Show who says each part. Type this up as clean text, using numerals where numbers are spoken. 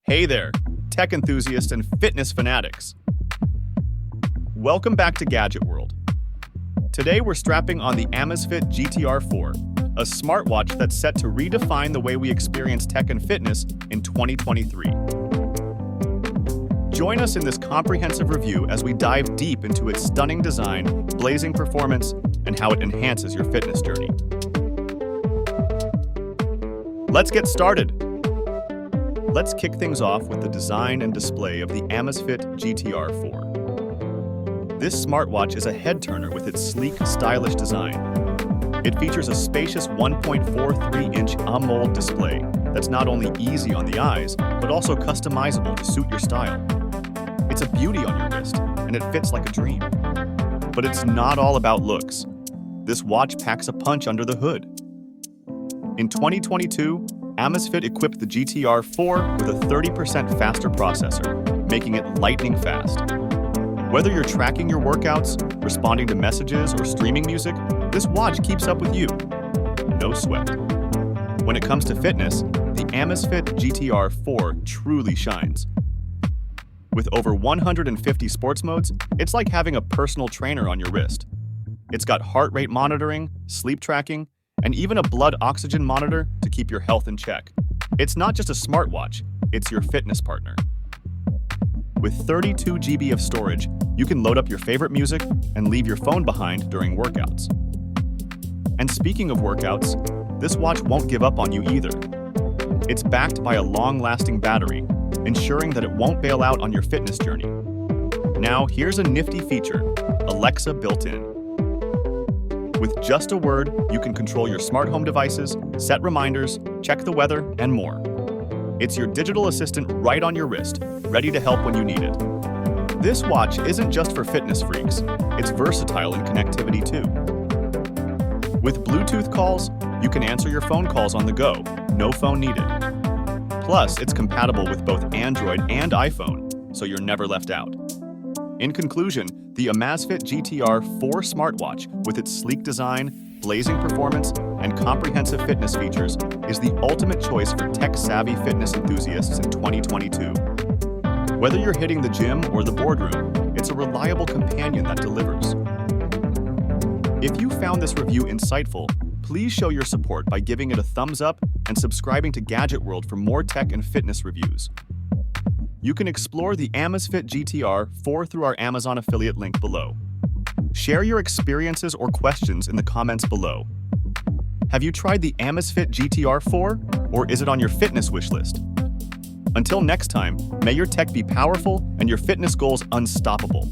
Speaker 1: Hey there, tech enthusiasts and fitness fanatics. Welcome back to Gadget World. Today we're strapping on the Amazfit GTR 4, a smartwatch that's set to redefine the way we experience tech and fitness in 2023. Join us in this comprehensive review as we dive deep into its stunning design, blazing performance, and how it enhances your fitness journey. Let's get started. Let's kick things off with the design and display of the Amazfit GTR 4. This smartwatch is a head-turner with its sleek, stylish design. It features a spacious 1.43-inch AMOLED display that's not only easy on the eyes, but also customizable to suit your style. It's a beauty on your wrist, and it fits like a dream. But it's not all about looks. This watch packs a punch under the hood. In 2022, Amazfit equipped the GTR 4 with a 30% faster processor, making it lightning fast. Whether you're tracking your workouts, responding to messages, or streaming music, this watch keeps up with you. No sweat. When it comes to fitness, the Amazfit GTR 4 truly shines. With over 150 sports modes, it's like having a personal trainer on your wrist. It's got heart rate monitoring, sleep tracking, and even a blood oxygen monitor to keep your health in check. It's not just a smartwatch, it's your fitness partner. With 32 GB of storage, you can load up your favorite music and leave your phone behind during workouts. And speaking of workouts, this watch won't give up on you either. It's backed by a long-lasting battery, ensuring that it won't bail out on your fitness journey. Now, here's a nifty feature: Alexa built-in. With just a word, you can control your smart home devices, set reminders, check the weather, and more. It's your digital assistant right on your wrist, ready to help when you need it. This watch isn't just for fitness freaks, it's versatile in connectivity too. With Bluetooth calls, you can answer your phone calls on the go, no phone needed. Plus, it's compatible with both Android and iPhone, so you're never left out. In conclusion, the Amazfit GTR 4 smartwatch, with its sleek design, blazing performance, and comprehensive fitness features, is the ultimate choice for tech-savvy fitness enthusiasts in 2022. Whether you're hitting the gym or the boardroom, it's a reliable companion that delivers. If you found this review insightful, please show your support by giving it a thumbs up and subscribing to Gadget World for more tech and fitness reviews. You can explore the Amazfit GTR 4 through our Amazon affiliate link below. Share your experiences or questions in the comments below. Have you tried the Amazfit GTR 4, or is it on your fitness wish list? Until next time, may your tech be powerful and your fitness goals unstoppable.